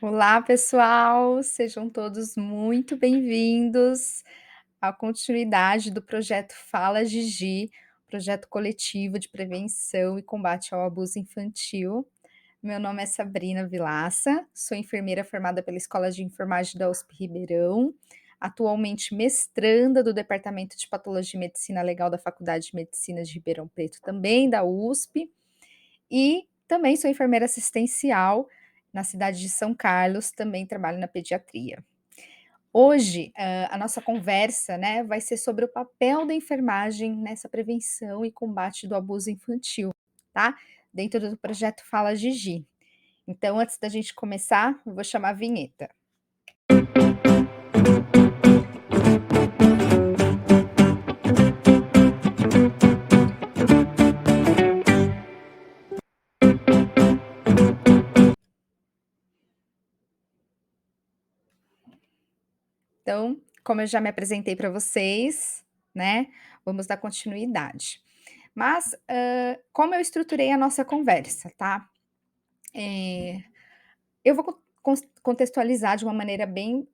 Olá, pessoal, sejam todos muito bem-vindos à continuidade do projeto Fala Gigi, projeto coletivo de prevenção e combate ao abuso infantil. Meu nome é Sabrina Vilaça, sou enfermeira formada pela Escola de Enfermagem da USP Ribeirão, atualmente mestranda do Departamento de Patologia e Medicina Legal da Faculdade de Medicina de Ribeirão Preto, também da USP, e também sou enfermeira assistencial na cidade de São Carlos, também trabalho na pediatria. Hoje, a nossa conversa, né, vai ser sobre o papel da enfermagem nessa prevenção e combate do abuso infantil, tá? Dentro do projeto Fala Gigi. Então, antes da gente começar, eu vou chamar a vinheta. Então, como eu já me apresentei para vocês, né, vamos dar continuidade. Mas, como eu estruturei a nossa conversa, tá? Eh Eu vou contextualizar de uma maneira bem,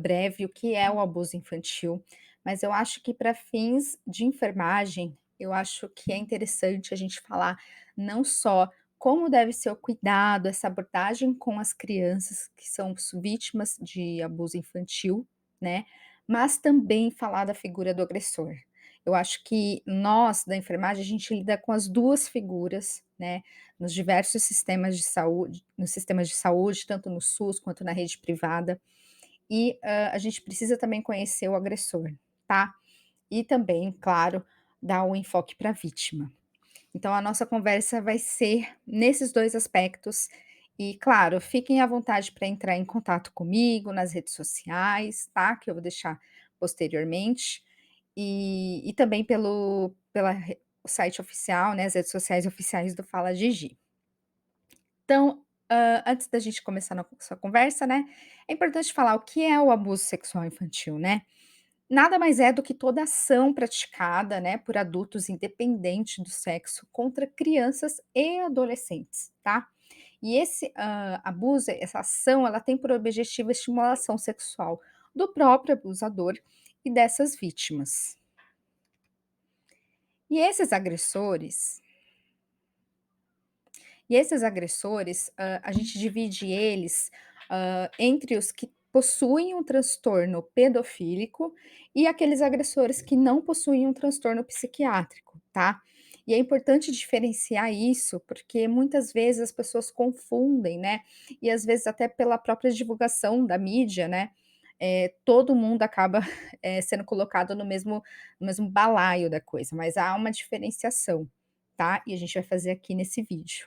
breve o que é o abuso infantil, mas eu acho que para fins de enfermagem, eu acho que é interessante a gente falar não só como deve ser o cuidado, essa abordagem com as crianças que são vítimas de abuso infantil, né, mas também falar da figura do agressor. Eu acho que nós, da enfermagem, a gente lida com as 2 figuras, né, nos diversos sistemas de saúde, nos sistemas de saúde, tanto no SUS quanto na rede privada, e, a gente precisa também conhecer o agressor, tá. E também, claro, dar o enfoque para a vítima. Então a nossa conversa vai ser nesses 2 aspectos e, claro, fiquem à vontade para entrar em contato comigo nas redes sociais, tá, que eu vou deixar posteriormente, e também o site oficial, né, as redes sociais oficiais do Fala Gigi. Então, antes da gente começar nossa conversa, né, é importante falar o que é o abuso sexual infantil, né. Nada mais é do que toda ação praticada, né, por adultos independente do sexo contra crianças e adolescentes, tá. E esse, abuso, essa ação, ela tem por objetivo a estimulação sexual do próprio abusador e dessas vítimas. E esses agressores a gente divide eles, entre os que possuem um transtorno pedofílico e aqueles agressores que não possuem um transtorno psiquiátrico, tá. E é importante diferenciar isso, porque muitas vezes as pessoas confundem, né, e às vezes até pela própria divulgação da mídia, né, todo mundo acaba, sendo colocado no mesmo balaio da coisa, mas há uma diferenciação, tá, e a gente vai fazer aqui nesse vídeo.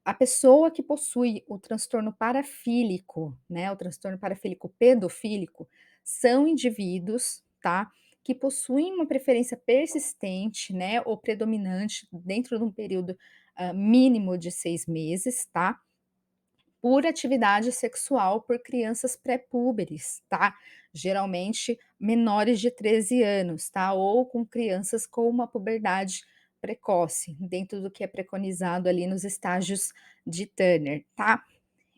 A pessoa que possui o transtorno parafílico, né, o transtorno parafílico pedofílico, são indivíduos, tá, que possuem uma preferência persistente, né, ou predominante dentro de um período, mínimo de 6 meses, tá, por atividade sexual por crianças pré-púberes, tá, geralmente menores de 13 anos, tá, ou com crianças com uma puberdade precoce, dentro do que é preconizado ali nos estágios de Turner, tá.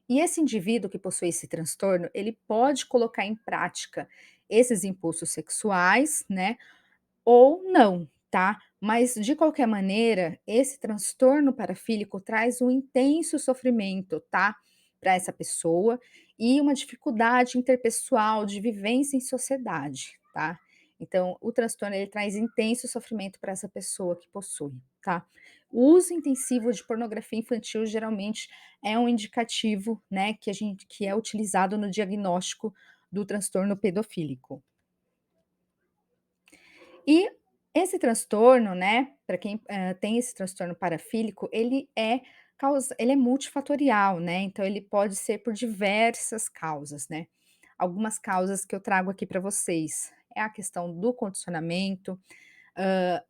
E esse indivíduo que possui esse transtorno, ele pode colocar em prática esses impulsos sexuais, né, ou não, tá. Mas de qualquer maneira, esse transtorno parafílico traz um intenso sofrimento, tá, para essa pessoa e uma dificuldade interpessoal de vivência em sociedade, tá. Então o transtorno ele traz intenso sofrimento para essa pessoa que possui, tá. O uso intensivo de pornografia infantil geralmente é um indicativo, né, que é utilizado no diagnóstico do transtorno pedofílico. E esse transtorno, né, para quem, tem esse transtorno parafílico, ele é multifatorial, né, então ele pode ser por diversas causas, né. Algumas causas que eu trago aqui para vocês, é a questão do condicionamento,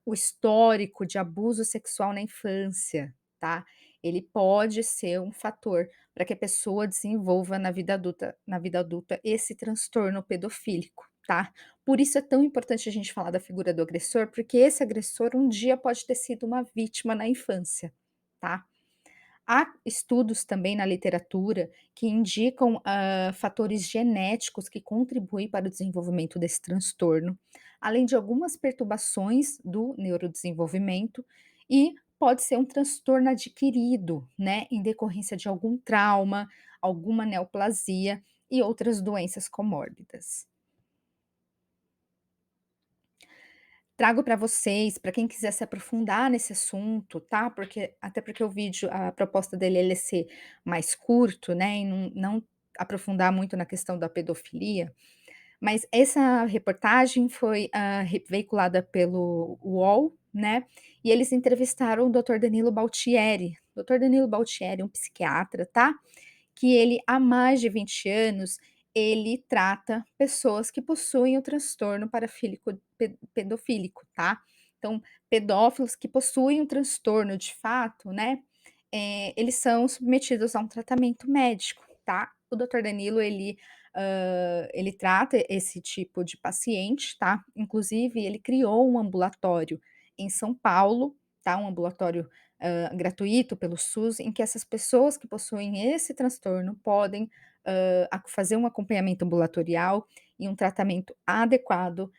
o histórico de abuso sexual na infância, tá. Ele pode ser um fator para que a pessoa desenvolva na vida adulta esse transtorno pedofílico, tá. Por isso é tão importante a gente falar da figura do agressor, porque esse agressor um dia pode ter sido uma vítima na infância, tá. Há estudos também na literatura que indicam, fatores genéticos que contribuem para o desenvolvimento desse transtorno, além de algumas perturbações do neurodesenvolvimento e pode ser um transtorno adquirido, né, em decorrência de algum trauma, alguma neoplasia e outras doenças comórbidas. Trago para vocês, para quem quiser se aprofundar nesse assunto, tá, porque o vídeo, a proposta dele ele é ser mais curto, né, e não aprofundar muito na questão da pedofilia, mas essa reportagem foi, veiculada pelo UOL, né, e eles entrevistaram o doutor Danilo Baltieri. Doutor Danilo Baltieri é um psiquiatra, tá, que ele há mais de 20 anos, ele trata pessoas que possuem o transtorno parafílico pedofílico, tá. Então, pedófilos que possuem o transtorno de fato, né, eles são submetidos a um tratamento médico, tá. O doutor Danilo ele trata esse tipo de paciente, tá. Inclusive ele criou um ambulatório em São Paulo, tá, um ambulatório gratuito pelo SUS, em que essas pessoas que possuem esse transtorno podem, fazer um acompanhamento ambulatorial e um tratamento adequado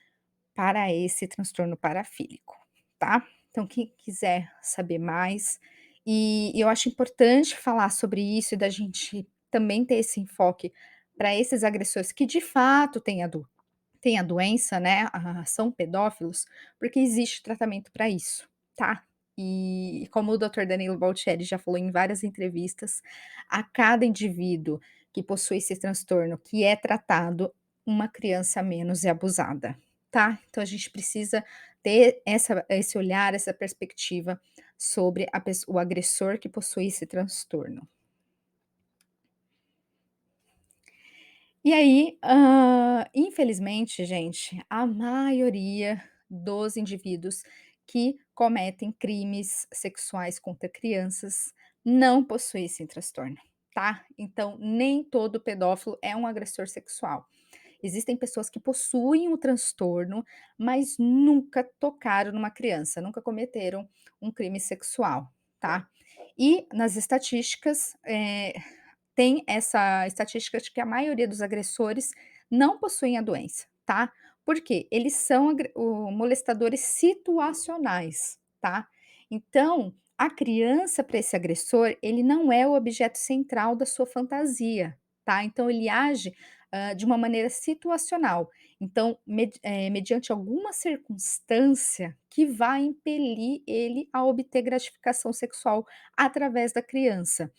para esse transtorno parafílico, tá? Então, quem quiser saber mais, e eu acho importante falar sobre isso e da gente também ter esse enfoque para esses agressores que de fato têm a doença, né, são pedófilos, porque existe tratamento para isso, tá. E como o doutor Danilo Baltieri já falou em várias entrevistas, a cada indivíduo que possui esse transtorno que é tratado, uma criança a menos é abusada, tá. Então a gente precisa ter esse olhar, essa perspectiva sobre o agressor que possui esse transtorno. E aí, infelizmente, gente, a maioria dos indivíduos que cometem crimes sexuais contra crianças não possui esse transtorno, tá? Então, nem todo pedófilo é um agressor sexual. Existem pessoas que possuem o transtorno, mas nunca tocaram numa criança, nunca cometeram um crime sexual, tá? E nas estatísticas, tem essa estatística de que a maioria dos agressores não possuem a doença, tá? Porque eles são molestadores situacionais, tá? Então, a criança para esse agressor, ele não é o objeto central da sua fantasia, tá? Então ele age, de uma maneira situacional. Então, mediante alguma circunstância que vai impelir ele a obter gratificação sexual através da criança.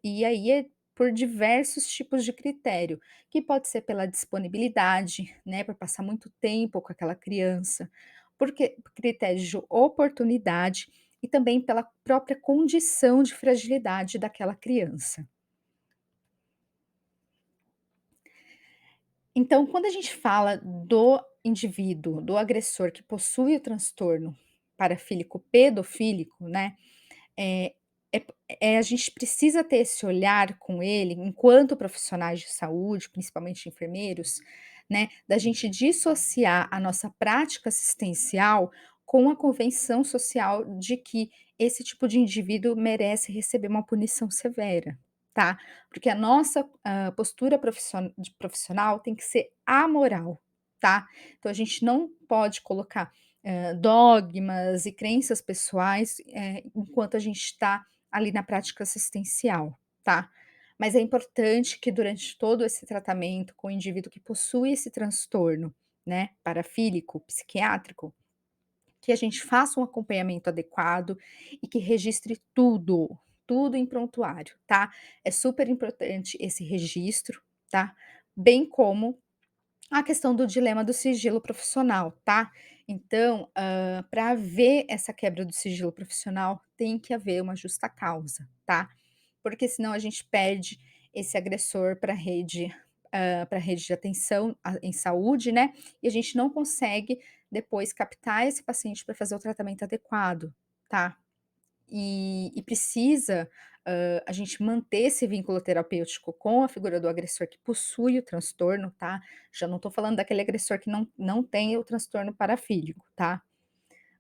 E aí por diversos tipos de critério, que pode ser pela disponibilidade, né, por passar muito tempo com aquela criança, porque critérios de oportunidade e também pela própria condição de fragilidade daquela criança. Então, quando a gente fala do indivíduo, do agressor que possui o transtorno parafílico pedofílico, né, é a gente precisa ter esse olhar com ele, enquanto profissionais de saúde, principalmente enfermeiros, né, da gente dissociar a nossa prática assistencial com a convenção social de que esse tipo de indivíduo merece receber uma punição severa, tá. Porque a nossa, postura profissional tem que ser amoral, tá. Então a gente não pode colocar, dogmas e crenças pessoais, enquanto a gente está ali na prática assistencial, tá. Mas é importante que durante todo esse tratamento com o indivíduo que possui esse transtorno, né, parafílico, psiquiátrico, que a gente faça um acompanhamento adequado e que registre tudo, tudo em prontuário, tá. É super importante esse registro, tá, bem como a questão do dilema do sigilo profissional, tá. Então, para haver essa quebra do sigilo profissional, tem que haver uma justa causa, tá. Porque senão a gente perde esse agressor para a rede, pra rede de atenção em saúde, né, e a gente não consegue depois captar esse paciente para fazer o tratamento adequado, tá. E precisa, a gente manter esse vínculo terapêutico com a figura do agressor que possui o transtorno, tá. Já não estou falando daquele agressor que não tem o transtorno parafílico, tá.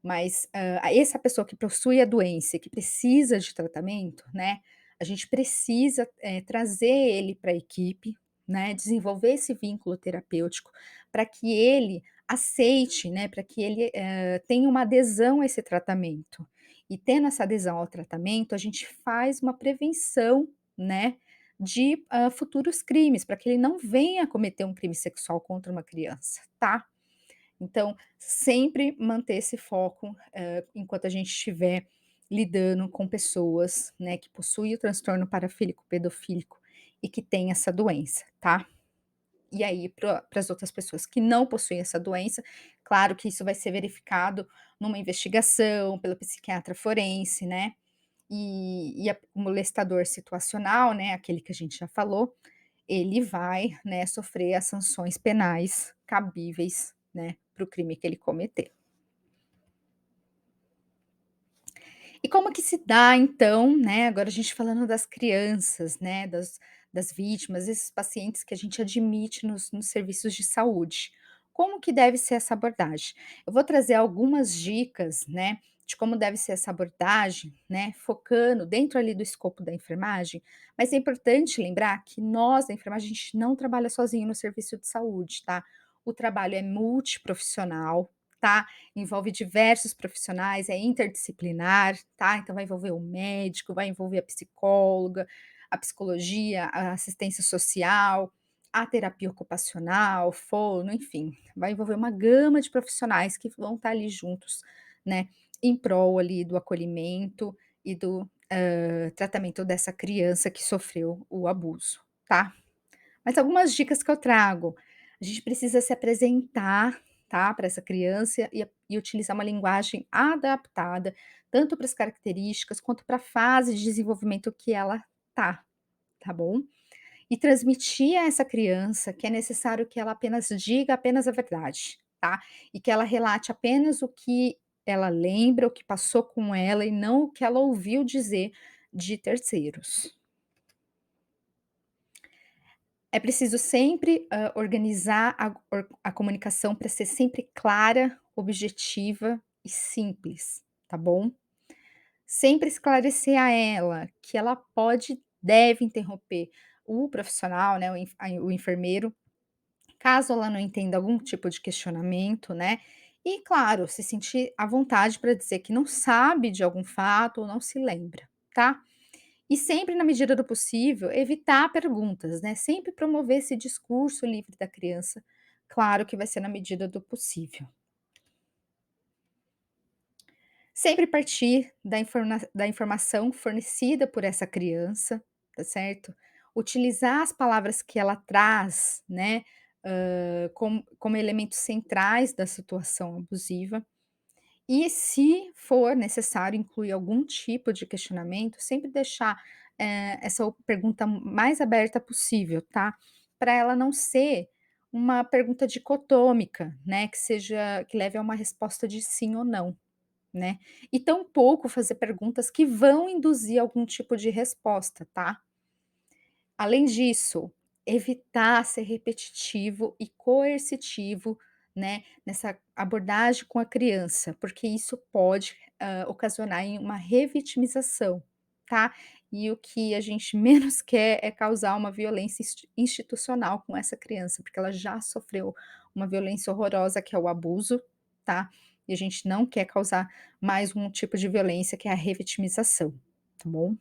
Mas, essa pessoa que possui a doença e que precisa de tratamento, né, a gente precisa, trazer ele para a equipe, né, desenvolver esse vínculo terapêutico, para que ele aceite, né, para que ele, tenha uma adesão a esse tratamento. E tendo essa adesão ao tratamento, a gente faz uma prevenção, né, de, futuros crimes, para que ele não venha cometer um crime sexual contra uma criança, tá? Então, sempre manter esse foco, enquanto a gente estiver lidando com pessoas, né, que possuem o transtorno parafílico pedofílico e que têm essa doença, tá? E aí, para as outras pessoas que não possuem essa doença, claro que isso vai ser verificado numa investigação pelo psiquiatra forense, né? E o molestador situacional, né, aquele que a gente já falou, ele vai, né, sofrer as sanções penais cabíveis, né, para o crime que ele cometer. E como que se dá então, né, agora a gente falando das crianças, né, das vítimas, esses pacientes que a gente admite nos serviços de saúde. Como que deve ser essa abordagem? Eu vou trazer algumas dicas, né, de como deve ser essa abordagem, né, focando dentro ali do escopo da enfermagem, mas é importante lembrar que nós da enfermagem, a gente não trabalha sozinho no serviço de saúde, tá? O trabalho é multiprofissional, tá? Envolve diversos profissionais, é interdisciplinar, tá? Então vai envolver o médico, vai envolver a psicóloga, a psicologia, a assistência social, a terapia ocupacional, fono, enfim, vai envolver uma gama de profissionais que vão estar ali juntos, né, em prol ali do acolhimento e do, tratamento dessa criança que sofreu o abuso, tá? Mas algumas dicas que eu trago, a gente precisa se apresentar, tá, para essa criança e utilizar uma linguagem adaptada, tanto para as características quanto para a fase de desenvolvimento que ela tá, tá bom? E transmitir a essa criança que é necessário que ela apenas diga apenas a verdade, tá? E que ela relate apenas o que ela lembra, o que passou com ela e não o que ela ouviu dizer de terceiros. É preciso sempre, organizar a comunicação para ser sempre clara, objetiva e simples, tá bom? Sempre esclarecer a ela que ela pode e deve interromper o profissional, né, o enfermeiro, caso ela não entenda algum tipo de questionamento, né, e claro, se sentir à vontade para dizer que não sabe de algum fato ou não se lembra, tá? E sempre, na medida do possível, evitar perguntas, né, sempre promover esse discurso livre da criança, claro que vai ser na medida do possível. Sempre partir da informação fornecida por essa criança, tá certo? Utilizar as palavras que ela traz, né, como elementos centrais da situação abusiva. E se for necessário incluir algum tipo de questionamento, sempre deixar, essa pergunta mais aberta possível, tá? Para ela não ser uma pergunta dicotômica, né, que leve a uma resposta de sim ou não, né? E tampouco fazer perguntas que vão induzir algum tipo de resposta, tá? Além disso, evitar ser repetitivo e coercitivo, né, nessa abordagem com a criança, porque isso pode, ocasionar em uma revitimização, tá. E o que a gente menos quer é causar uma violência institucional com essa criança, porque ela já sofreu uma violência horrorosa que é o abuso, tá. E a gente não quer causar mais um tipo de violência que é a revitimização, tá bom?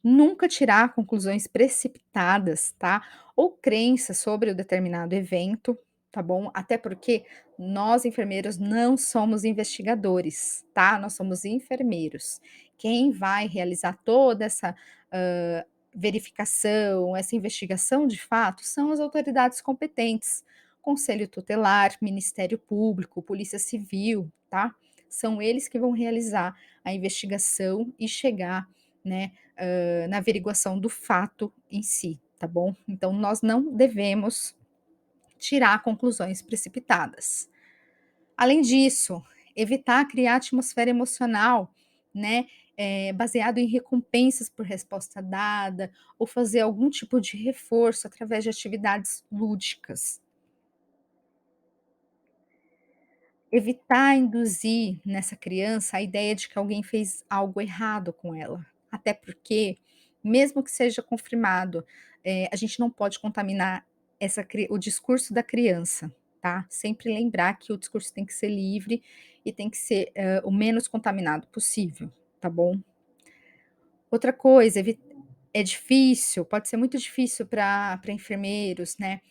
Nunca tirar conclusões precipitadas, tá? Ou crenças sobre o determinado evento, tá bom? Até porque nós enfermeiros não somos investigadores, tá? Nós somos enfermeiros. Quem vai realizar toda essa hã, verificação, essa investigação de fato, são as autoridades competentes, Conselho Tutelar, Ministério Público, Polícia Civil, tá? São eles que vão realizar a investigação e chegar, né, na averiguação do fato em si, tá bom? Então nós não devemos tirar conclusões precipitadas. Além disso, evitar criar atmosfera emocional, né, baseado em recompensas por resposta dada, ou fazer algum tipo de reforço através de atividades lúdicas. Evitar induzir nessa criança a ideia de que alguém fez algo errado com ela, até porque, mesmo que seja confirmado, a gente não pode contaminar o discurso da criança, tá. Sempre lembrar que o discurso tem que ser livre e tem que ser, o menos contaminado possível, tá bom. Outra coisa, é difícil, pode ser muito difícil para enfermeiros, né,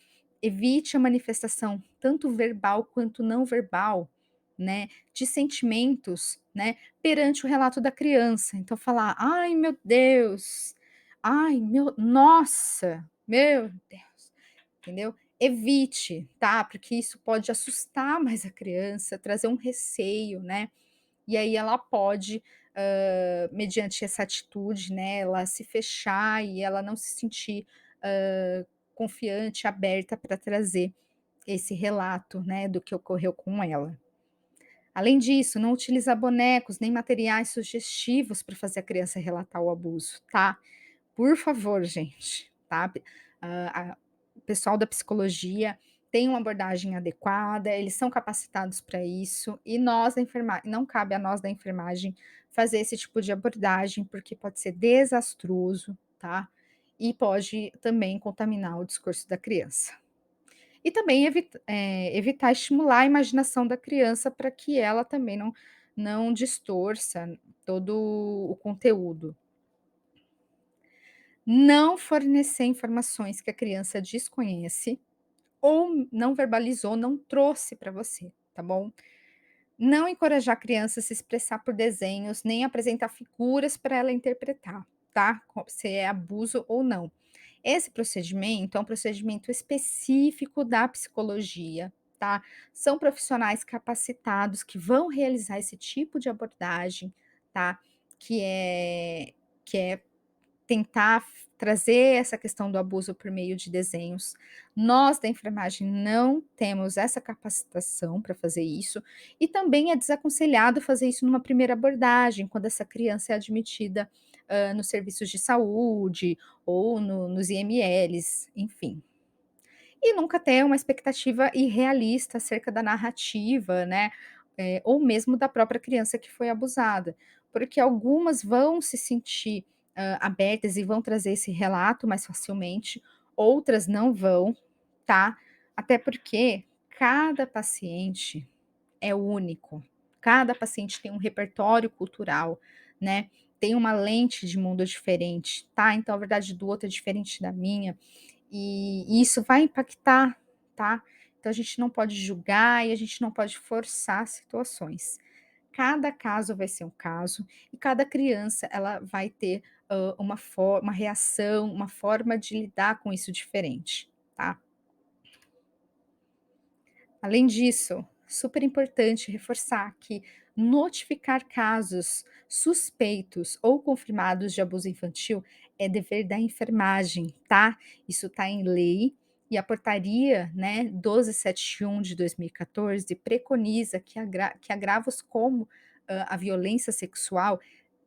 evite a manifestação tanto verbal quanto não verbal, né, de sentimentos, né, perante o relato da criança. Então falar: "Ai meu Deus, ai meu nossa, meu Deus", entendeu. Evite, tá, porque isso pode assustar mais a criança, trazer um receio, né. E aí ela pode, mediante essa atitude, né, ela se fechar e ela não se sentir, confiante, aberta para trazer esse relato, né, do que ocorreu com ela. Além disso, não utilizar bonecos nem materiais sugestivos para fazer a criança relatar o abuso, tá? Por favor, gente, tá? O pessoal da psicologia tem uma abordagem adequada, eles são capacitados para isso, e nós da enfermagem não cabe a nós da enfermagem fazer esse tipo de abordagem, porque pode ser desastroso, tá? E pode também contaminar o discurso da criança. E também evitar estimular a imaginação da criança para que ela também não distorça todo o conteúdo. Não fornecer informações que a criança desconhece ou não verbalizou, não trouxe para você, tá bom? Não encorajar a criança a se expressar por desenhos, nem apresentar figuras para ela interpretar, tá? Se é abuso ou não. Esse procedimento é um procedimento específico da psicologia, tá? São profissionais capacitados que vão realizar esse tipo de abordagem, tá? Que é que é tentar trazer essa questão do abuso por meio de desenhos. Nós da enfermagem não temos essa capacitação para fazer isso, e também é desaconselhado fazer isso numa primeira abordagem, quando essa criança é admitida, nos serviços de saúde ou nos IMLs, enfim. E nunca ter uma expectativa irrealista acerca da narrativa, né, ou mesmo da própria criança que foi abusada, porque algumas vão se sentir, abertas e vão trazer esse relato mais facilmente, outras não vão, tá. Até porque cada paciente é único, cada paciente tem um repertório cultural, né, tem uma lente de mundo diferente, tá, então a verdade do outro é diferente da minha. E isso vai impactar, tá. Então a gente não pode julgar e a gente não pode forçar situações. Cada caso vai ser um caso e cada criança ela vai ter, uma reação, uma forma de lidar com isso diferente, tá. Além disso, super importante reforçar que notificar casos suspeitos ou confirmados de abuso infantil é dever da enfermagem, tá? Isso está em lei e a portaria, né, 1271 de 2014 preconiza que, que agravos como a violência sexual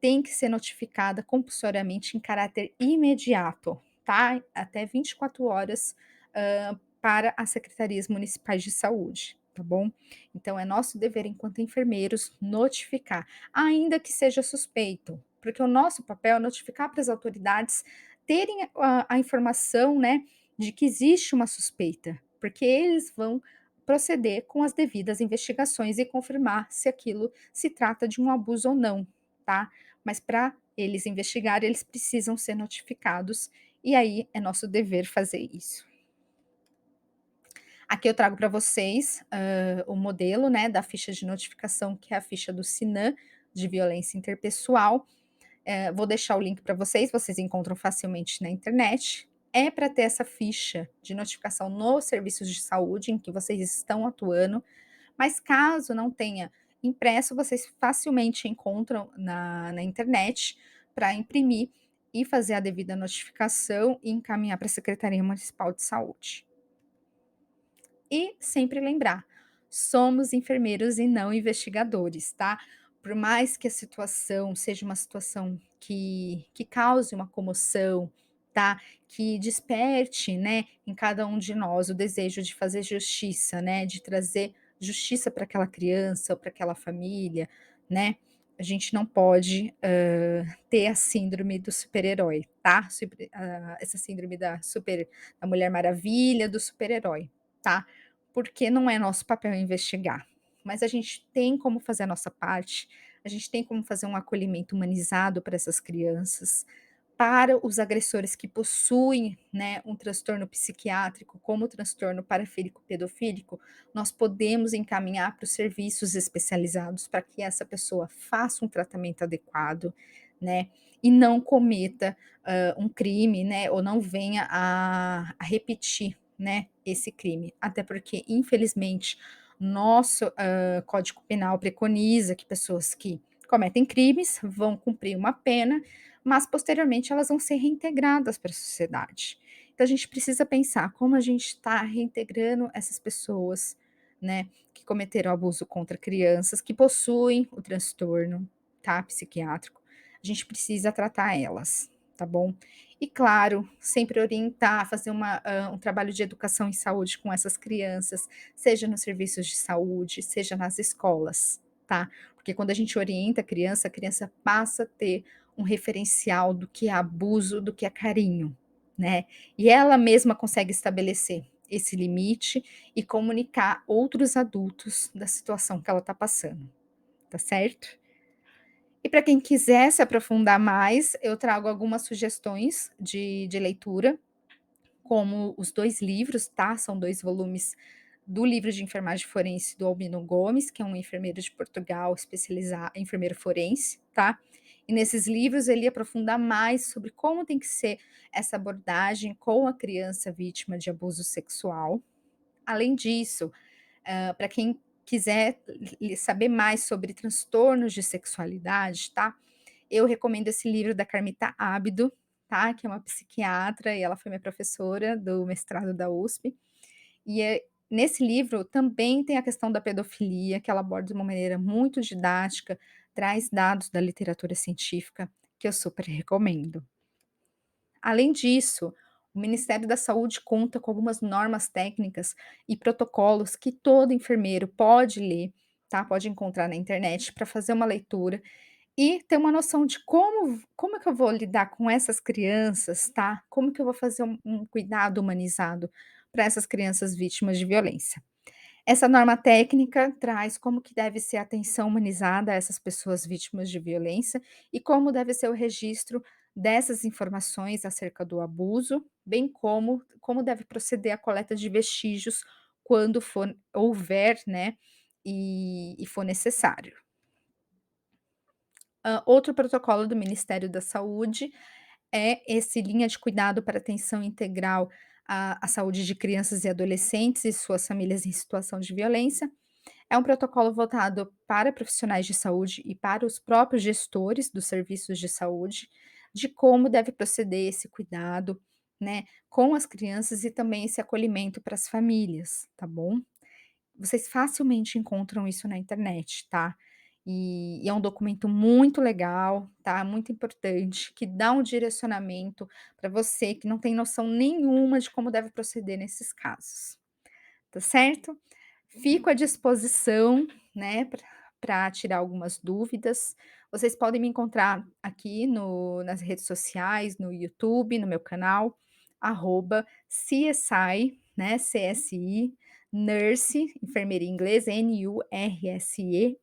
tem que ser notificada compulsoriamente em caráter imediato, tá? Até 24 horas para as secretarias municipais de saúde, tá bom? Então é nosso dever enquanto enfermeiros notificar, ainda que seja suspeito, porque o nosso papel é notificar para as autoridades terem a informação, né, de que existe uma suspeita, porque eles vão proceder com as devidas investigações e confirmar se aquilo se trata de um abuso ou não, tá? Mas para eles investigarem, eles precisam ser notificados e aí é nosso dever fazer isso. Aqui eu trago para vocês, o modelo, né, da ficha de notificação, que é a ficha do SINAM, de violência interpessoal. Vou deixar o link para vocês, vocês encontram facilmente na internet. É para ter essa ficha de notificação nos serviços de saúde em que vocês estão atuando, mas caso não tenha impresso, vocês facilmente encontram na internet para imprimir e fazer a devida notificação e encaminhar para a Secretaria Municipal de Saúde. E sempre lembrar, somos enfermeiros e não investigadores, tá? Por mais que a situação seja uma situação que cause uma comoção, tá? Que desperte, né, em cada um de nós o desejo de fazer justiça, né? De trazer justiça para aquela criança ou para aquela família, né, a gente não pode, ter a síndrome do super-herói, tá, essa síndrome da Mulher Maravilha, do super-herói, tá, porque não é nosso papel investigar, mas a gente tem como fazer a nossa parte, a gente tem como fazer um acolhimento humanizado para essas crianças, para os agressores que possuem, né, um transtorno psiquiátrico, como o transtorno parafílico pedofílico, nós podemos encaminhar para os serviços especializados para que essa pessoa faça um tratamento adequado, né, e não cometa, um crime, né, ou não venha a repetir, né, esse crime. Até porque, infelizmente, nosso, Código Penal preconiza que pessoas que cometem crimes vão cumprir uma pena, mas posteriormente elas vão ser reintegradas para a sociedade. Então a gente precisa pensar como a gente está reintegrando essas pessoas, né, que cometeram abuso contra crianças, que possuem o transtorno, tá, psiquiátrico. A gente precisa tratar elas, tá bom? E claro, sempre orientar, fazer um trabalho de educação em saúde com essas crianças, seja nos serviços de saúde, seja nas escolas, tá? Porque quando a gente orienta a criança passa a ter um referencial do que é abuso, do que é carinho, né. E ela mesma consegue estabelecer esse limite e comunicar outros adultos da situação que ela está passando, tá certo? E para quem quiser se aprofundar mais, eu trago algumas sugestões de leitura, como os 2 livros, tá, são 2 volumes do livro de enfermagem forense do Albino Gomes, que é um enfermeiro de Portugal enfermeiro forense, tá. E nesses livros ele aprofunda mais sobre como tem que ser essa abordagem com a criança vítima de abuso sexual. Além disso, para quem quiser saber mais sobre transtornos de sexualidade, tá, eu recomendo esse livro da Carmita Ábido, tá, que é uma psiquiatra e ela foi minha professora do mestrado da USP. E nesse livro também tem a questão da pedofilia, que ela aborda de uma maneira muito didática, traz dados da literatura científica, que eu super recomendo. Além disso, o Ministério da Saúde conta com algumas normas técnicas e protocolos que todo enfermeiro pode ler, tá? Pode encontrar na internet para fazer uma leitura e ter uma noção de como é que eu vou lidar com essas crianças, tá? Como que eu vou fazer um cuidado humanizado para essas crianças vítimas de violência. Essa norma técnica traz como que deve ser a atenção humanizada a essas pessoas vítimas de violência e como deve ser o registro dessas informações acerca do abuso, bem como deve proceder a coleta de vestígios quando for houver, né, e for necessário. Outro protocolo do Ministério da Saúde é esse linha de cuidado para atenção integral à saúde de crianças e adolescentes e suas famílias em situação de violência. É um protocolo voltado para profissionais de saúde e para os próprios gestores dos serviços de saúde, de como deve proceder esse cuidado, né, com as crianças e também esse acolhimento para as famílias, tá bom? Vocês facilmente encontram isso na internet, tá? E é um documento muito legal, tá? Muito importante, que dá um direcionamento para você que não tem noção nenhuma de como deve proceder nesses casos, tá certo? Fico à disposição, né, para tirar algumas dúvidas. Vocês podem me encontrar aqui no nas redes sociais, no YouTube, no meu canal, @CSI, né, CSI, Nurse, enfermeira em inglês, NURSE-BR,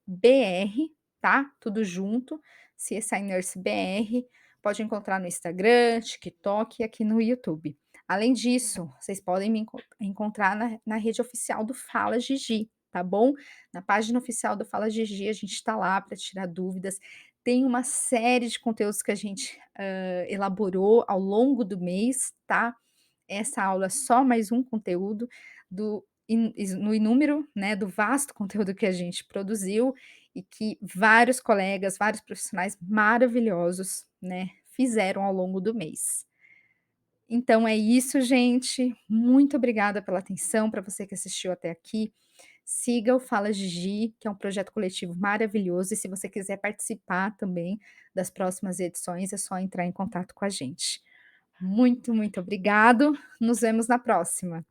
tá, tudo junto, CSI Nurse BR. Pode encontrar no Instagram, TikTok e aqui no YouTube. Além disso, vocês podem me encontrar na rede oficial do Fala Gigi, tá bom? Na página oficial do Fala Gigi, a gente está lá para tirar dúvidas. Tem uma série de conteúdos que a gente, elaborou ao longo do mês, tá? Essa aula é só mais um conteúdo do no inúmero, né, do vasto conteúdo que a gente produziu e que vários colegas, vários profissionais maravilhosos, né, fizeram ao longo do mês. Então é isso, gente. Muito obrigada pela atenção, para você que assistiu até aqui. Siga o Fala Gigi, que é um projeto coletivo maravilhoso, e se você quiser participar também das próximas edições, é só entrar em contato com a gente. Muito, muito obrigado. Nos vemos na próxima.